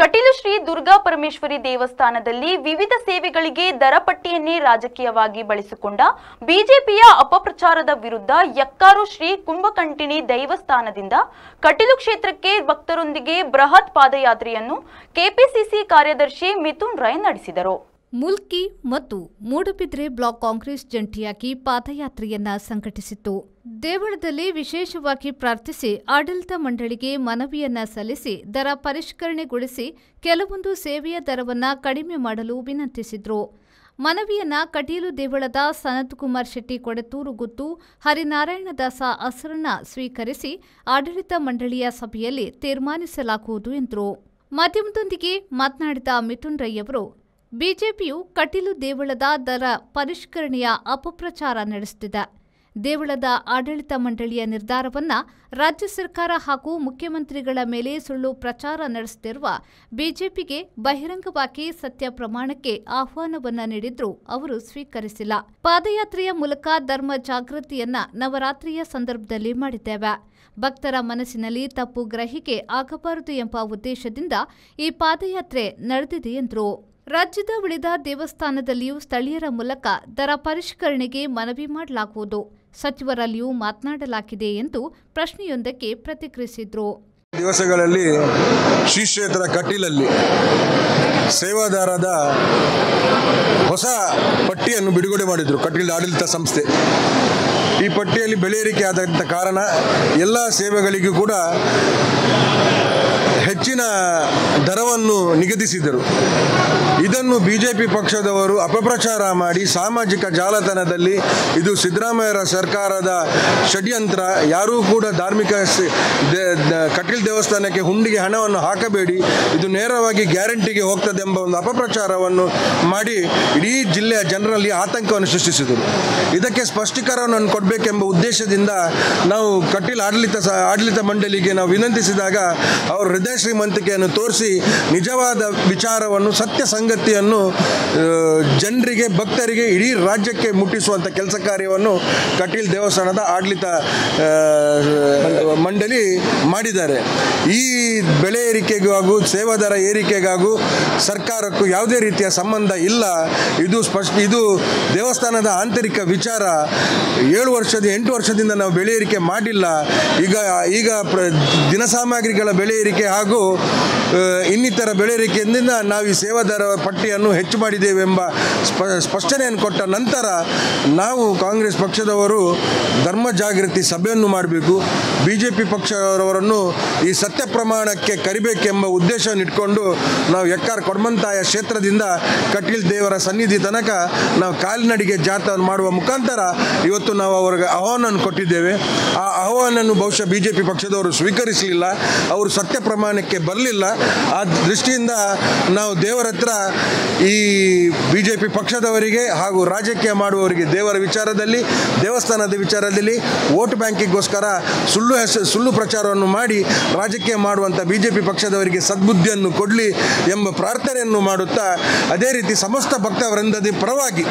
ಕಟೀಲು ಶ್ರೀ ದುರ್ಗಾ ಪರಮೇಶ್ವರಿ ದೇವಸ್ಥಾನದಲ್ಲಿ ವಿವಿಧ ಸೇವೆಗಳಿಗೆ ದರ ಪಟ್ಟಿಯನ್ನೇ ರಾಜಕೀಯವಾಗಿ ಬಳಸಿಕೊಂಡ ಬಿಜೆಪಿಯ ಅಪಪ್ರಚಾರದ ವಿರುದ್ಧ ಯಕ್ಕಾರು ಶ್ರೀ ಕುಂಭಕಂಠಿಣಿ ದೇವಸ್ಥಾನದಿಂದ ಕಟೀಲು ಕ್ಷೇತ್ರಕ್ಕೆ ಭಕ್ತರೊಂದಿಗೆ ಬೃಹತ್ ಪಾದಯಾತ್ರೆಯನ್ನು ಕೆಪಿಸಿಸಿ ಕಾರ್ಯದರ್ಶಿ ಮಿಥುನ್ ರೈ ನಡೆಸಿದರು. ಮುಲ್ಕಿ ಮತ್ತು ಮೂಡುಬಿದ್ರೆ ಬ್ಲಾಕ್ ಕಾಂಗ್ರೆಸ್ ಜಂಟಿಯಾಗಿ ಪಾದಯಾತ್ರೆಯನ್ನ ಸಂಘಟಿಸಿತ್ತು. ದೇವಳದಲ್ಲಿ ವಿಶೇಷವಾಗಿ ಪ್ರಾರ್ಥಿಸಿ ಆಡಳಿತ ಮಂಡಳಿಗೆ ಮನವಿಯನ್ನ ಸಲ್ಲಿಸಿ ದರ ಪರಿಷ್ಕರಣೆಗೊಳಿಸಿ ಕೆಲವೊಂದು ಸೇವೆಯ ದರವನ್ನ ಕಡಿಮೆ ಮಾಡಲು ವಿನಂತಿಸಿದ್ರು. ಮನವಿಯನ್ನ ಕಟೀಲು ದೇವಳದ ಸನತ್ ಕುಮಾರ್ ಶೆಟ್ಟಿ ಕೊಡತೂರು ಗುತ್ತು ಹರಿನಾರಾಯಣ ದಾಸ ಅಸರನ್ನ ಸ್ವೀಕರಿಸಿ ಆಡಳಿತ ಮಂಡಳಿಯ ಸಭೆಯಲ್ಲಿ ತೀರ್ಮಾನಿಸಲಾಗುವುದು ಎಂದರು. ಮಾಧ್ಯಮದೊಂದಿಗೆ ಮಾತನಾಡಿದ ಮಿಥುನ್ ರೈ ಅವರು, ಬಿಜೆಪಿಯು ಕಟೀಲು ದೇವಳದ ದರ ಪರಿಷ್ಕರಣೆಯ ಅಪಪ್ರಚಾರ ನಡೆಸುತ್ತಿದೆ. ದೇವಳದ ಆಡಳಿತ ಮಂಡಳಿಯ ನಿರ್ಧಾರವನ್ನ ರಾಜ್ಯ ಸರ್ಕಾರ ಹಾಗೂ ಮುಖ್ಯಮಂತ್ರಿಗಳ ಮೇಲೆ ಸುಳ್ಳು ಪ್ರಚಾರ ನಡೆಸುತ್ತಿರುವ ಬಿಜೆಪಿಗೆ ಬಹಿರಂಗವಾಗಿ ಸತ್ಯ ಪ್ರಮಾಣಕ್ಕೆ ಆಹ್ವಾನವನ್ನ ನೀಡಿದ್ರೂ ಅವರು ಸ್ವೀಕರಿಸಿಲ್ಲ. ಪಾದಯಾತ್ರೆಯ ಮೂಲಕ ಧರ್ಮ ಜಾಗೃತಿಯನ್ನ ನವರಾತ್ರಿಯ ಸಂದರ್ಭದಲ್ಲಿ ಮಾಡಿದ್ದೇವೆ. ಭಕ್ತರ ಮನಸ್ಸಿನಲ್ಲಿ ತಪ್ಪು ಗ್ರಹಿಕೆ ಆಗಬಾರದು ಎಂಬ ಉದ್ದೇಶದಿಂದ ಈ ಪಾದಯಾತ್ರೆ ನಡೆದಿದೆ ಎಂದರು. ರಾಜ್ಯದ ಉಳಿದ ದೇವಸ್ಥಾನದಲ್ಲಿಯೂ ಸ್ಥಳೀಯರ ಮೂಲಕ ದರ ಪರಿಷ್ಕರಣೆಗೆ ಮನವಿ ಮಾಡಲಾಗುವುದು, ಸಚಿವರಲ್ಲಿಯೂ ಮಾತನಾಡಲಾಗಿದೆ ಎಂದು ಪ್ರಶ್ನೆಯೊಂದಕ್ಕೆ ಪ್ರತಿಕ್ರಿಯಿಸಿದರು. ದಿವಸಗಳಲ್ಲಿ ಶ್ರೀ ಕ್ಷೇತ್ರ ಕಟೀಲಲ್ಲಿ ಸೇವಾದಾರದ ಹೊಸ ಪಟ್ಟಿಯನ್ನು ಬಿಡುಗಡೆ ಮಾಡಿದರು ಕಟೀಲ್ ಆಡಳಿತ ಸಂಸ್ಥೆ. ಈ ಪಟ್ಟಿಯಲ್ಲಿ ಬೆಲೆ ಏರಿಕೆ ಆದಂಥ ಕಾರಣ ಎಲ್ಲ ಸೇವೆಗಳಿಗೂ ಕೂಡ ಹೆಚ್ಚಿನ ದರವನ್ನು ನಿಗದಿಸಿದರು. ಇದನ್ನು ಬಿಜೆಪಿ ಪಕ್ಷದವರು ಅಪಪ್ರಚಾರ ಮಾಡಿ ಸಾಮಾಜಿಕ ಜಾಲತಾಣದಲ್ಲಿ ಇದು ಸಿದ್ದರಾಮಯ್ಯರ ಸರ್ಕಾರದ ಷಡ್ಯಂತ್ರ, ಯಾರೂ ಕೂಡ ಧಾರ್ಮಿಕ ಕಟೀಲ್ ದೇವಸ್ಥಾನಕ್ಕೆ ಹುಂಡಿಗೆ ಹಣವನ್ನು ಹಾಕಬೇಡಿ, ಇದು ನೇರವಾಗಿ ಗ್ಯಾರಂಟಿಗೆ ಹೋಗ್ತದೆ ಎಂಬ ಒಂದು ಅಪಪ್ರಚಾರವನ್ನು ಮಾಡಿ ಇಡೀ ಜಿಲ್ಲೆಯ ಜನರಲ್ಲಿ ಆತಂಕವನ್ನು ಸೃಷ್ಟಿಸಿದರು. ಇದಕ್ಕೆ ಸ್ಪಷ್ಟೀಕರಣವನ್ನು ಕೊಡಬೇಕೆಂಬ ಉದ್ದೇಶದಿಂದ ನಾವು ಕಟೀಲ್ ಆಡಳಿತ ಮಂಡಳಿಗೆ ನಾವು ವಿನಂತಿಸಿದಾಗ ಅವರು ಹೃದಯ ಶ್ರೀಮಂತಿಕೆಯನ್ನು ತೋರಿಸಿ ನಿಜವಾದ ವಿಚಾರವನ್ನು, ಸತ್ಯ ಸಂಗತಿಯನ್ನು ಜನರಿಗೆ, ಭಕ್ತರಿಗೆ, ಇಡೀ ರಾಜ್ಯಕ್ಕೆ ಮುಟ್ಟಿಸುವಂಥ ಕೆಲಸ ಕಾರ್ಯವನ್ನು ಕಟೀಲ್ ದೇವಸ್ಥಾನದ ಆಡಳಿತ ಮಂಡಳಿ ಮಾಡಿದ್ದಾರೆ. ಈ ಬೆಲೆ ಏರಿಕೆಗೂ ಹಾಗೂ ಸೇವಾದರ ಏರಿಕೆಗಾಗೂ ಸರ್ಕಾರಕ್ಕೂ ಯಾವುದೇ ರೀತಿಯ ಸಂಬಂಧ ಇಲ್ಲ. ಇದು ದೇವಸ್ಥಾನದ ಆಂತರಿಕ ವಿಚಾರ. 8 ವರ್ಷದಿಂದ ನಾವು ಬೆಲೆ ಏರಿಕೆ ಮಾಡಿಲ್ಲ. ಈಗ ದಿನಸಾಮಗ್ರಿಗಳ ಬೆಲೆ ಏರಿಕೆ ಹಾಗೂ ಇನ್ನಿತರ ಬೆಲೆ ಏರಿಕೆಯಿಂದ ನಾವು ಈ ಸೇವಾದಾರ ಪಟ್ಟಿಯನ್ನು ಹೆಚ್ಚು ಮಾಡಿದ್ದೇವೆ ಎಂಬ ಸ್ಪಷ್ಟನೆಯನ್ನು ಕೊಟ್ಟ ನಂತರ ನಾವು ಕಾಂಗ್ರೆಸ್ ಪಕ್ಷದವರು ಧರ್ಮ ಜಾಗೃತಿ ಸಭೆಯನ್ನು ಮಾಡಬೇಕು, ಬಿಜೆಪಿ ಪಕ್ಷದವರನ್ನು ಈ ಸತ್ಯ ಪ್ರಮಾಣಕ್ಕೆ ಕರಿಬೇಕೆಂಬ ಉದ್ದೇಶವನ್ನು ಇಟ್ಕೊಂಡು ನಾವು ಯಕ್ಕಾರ್ ಕೊಡಮಂತಾಯ ಕ್ಷೇತ್ರದಿಂದ ಕಟೀಲ್ ದೇವರ ಸನ್ನಿಧಿ ತನಕ ನಾವು ಕಾಲ್ನಡಿಗೆ ಜಾಥಾವನ್ನು ಮಾಡುವ ಮುಖಾಂತರ ಇವತ್ತು ನಾವು ಅವರಿಗೆ ಆಹ್ವಾನವನ್ನು ಕೊಟ್ಟಿದ್ದೇವೆ. ಆ ಆಹ್ವಾನವನ್ನು ಬಹುಶಃ ಬಿಜೆಪಿ ಪಕ್ಷದವರು ಸ್ವೀಕರಿಸಲಿಲ್ಲ, ಅವರು ಸತ್ಯ ಪ್ರಮಾಣಕ್ಕೆ ಬರಲಿಲ್ಲ. ಆ ದೃಷ್ಟಿಯಿಂದ ನಾವು ದೇವರ ಹತ್ರ ಈ ಬಿಜೆಪಿ ಪಕ್ಷದವರಿಗೆ ಹಾಗೂ ರಾಜಕೀಯ ಮಾಡುವವರಿಗೆ ದೇವರ ವಿಚಾರದಲ್ಲಿ, ದೇವಸ್ಥಾನದ ವಿಚಾರದಲ್ಲಿ ವೋಟ್ ಬ್ಯಾಂಕಿಗೋಸ್ಕರ ಸುಳ್ಳು ಪ್ರಚಾರವನ್ನು ಮಾಡಿ ರಾಜಕೀಯ ಮಾಡುವಂಥ ಬಿಜೆಪಿ ಪಕ್ಷದವರಿಗೆ ಸದ್ಬುದ್ಧಿಯನ್ನು ಕೊಡಲಿ ಎಂಬ ಪ್ರಾರ್ಥನೆಯನ್ನು ಮಾಡುತ್ತಾ, ಅದೇ ರೀತಿ ಸಮಸ್ತ ಭಕ್ತ ವೃಂದದ ಪರವಾಗಿ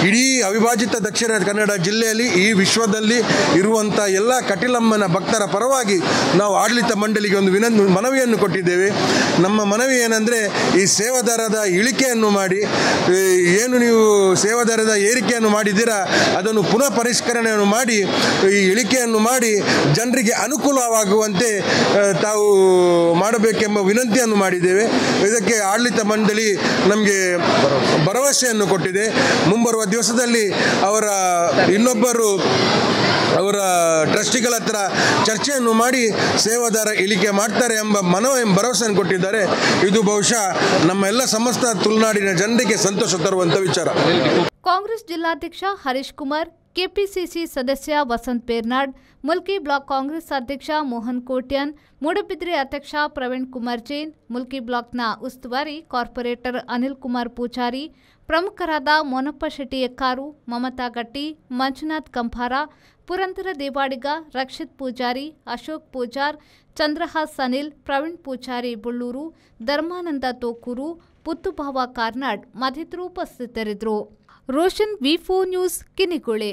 ಇಡೀ ಅವಿಭಾಜಿತ ದಕ್ಷಿಣ ಕನ್ನಡ ಜಿಲ್ಲೆಯಲ್ಲಿ, ಈ ವಿಶ್ವದಲ್ಲಿ ಇರುವಂಥ ಎಲ್ಲ ಕಟೀಲಮ್ಮನ ಭಕ್ತರ ಪರವಾಗಿ ನಾವು ಆಡಳಿತ ಮಂಡಳಿಗೆ ಒಂದು ಮನವಿಯನ್ನು ಕೊಟ್ಟಿದ್ದೇವೆ. ನಮ್ಮ ಮನವಿ ಏನಂದರೆ, ಈ ಸೇವಾದಾರದ ಇಳಿಕೆಯನ್ನು ಮಾಡಿ, ಏನು ನೀವು ಸೇವಾದಾರದ ಏರಿಕೆಯನ್ನು ಮಾಡಿದ್ದೀರಾ ಅದನ್ನು ಪುನಃ ಪರಿಷ್ಕರಣೆಯನ್ನು ಮಾಡಿ, ಈ ಇಳಿಕೆಯನ್ನು ಮಾಡಿ ಜನರಿಗೆ ಅನುಕೂಲವಾಗುವಂತೆ ತಾವು ಮಾಡಬೇಕೆಂಬ ವಿನಂತಿಯನ್ನು ಮಾಡಿದ್ದೇವೆ. ಇದಕ್ಕೆ ಆಡಳಿತ ಮಂಡಳಿ ನಮಗೆ ಭರವಸೆಯನ್ನು ಕೊಟ್ಟಿದೆ. ಮುಂಬರುವ ದಿವಸದಲ್ಲಿ ಅವರ ಟ್ರಸ್ಟಿಗಳ ಹತ್ರ ಚರ್ಚೆಯನ್ನು ಮಾಡಿ ಸೇವಾದಾರ ಇಳಿಕೆ ಮಾಡ್ತಾರೆ ಎಂಬ ಭರವಸೆಯನ್ನು ಕೊಟ್ಟಿದ್ದಾರೆ. ಇದು ಬಹುಶಃ ನಮ್ಮ ಎಲ್ಲ ಸಮಸ್ತ ತುಳುನಾಡಿನ ಜನರಿಗೆ ಸಂತೋಷ ತರುವಂಥ ವಿಚಾರ. ಕಾಂಗ್ರೆಸ್ ಜಿಲ್ಲಾಧ್ಯಕ್ಷ ಹರೀಶ್ ಕುಮಾರ್, ಕೆಪಿಸಿಸಿ ಸದಸ್ಯ ವಸಂತ್ ಬೇರ್ನಾಡ್, ಮುಲ್ಕಿ ಬ್ಲಾಕ್ ಕಾಂಗ್ರೆಸ್ ಅಧ್ಯಕ್ಷ ಮೋಹನ್ ಕೋಟ್ಯಾನ್, ಮೂಡುಬಿದ್ರೆ ಅಧ್ಯಕ್ಷ ಪ್ರವೀಣ್ ಕುಮಾರ್ ಜೈನ್, ಮುಲ್ಕಿ ಬ್ಲಾಕ್ನ ಉಸ್ತುವಾರಿ ಕಾರ್ಪೊರೇಟರ್ ಅನಿಲ್ ಕುಮಾರ್ ಪೂಜಾರಿ, ಪ್ರಮುಖರಾದ ಮೋನಪ್ಪ ಶೆಟ್ಟಿ ಯಕ್ಕಾರು, ಮಮತಾ ಗಟ್ಟಿ, ಮಂಜುನಾಥ್ ಕಂಭಾರ, ಪುರಂದರ ದೇವಾಡಿಗ, ರಕ್ಷಿತ್ ಪೂಜಾರಿ, ಅಶೋಕ್ ಪೂಜಾರ್, ಚಂದ್ರಹಾಸ್ ಅನಿಲ್, ಪ್ರವೀಣ್ ಪೂಜಾರಿ ಬುಳ್ಳೂರು, ಧರ್ಮಾನಂದ ತೋಕೂರು, ಪುತ್ತುಭಾವ ಕಾರ್ನಾಡ್ ಮತ್ತಿತರರು ಉಪಸ್ಥಿತರಿದ್ದರು. Roshan V4 news ಕಿನಿಗೊಳೆ.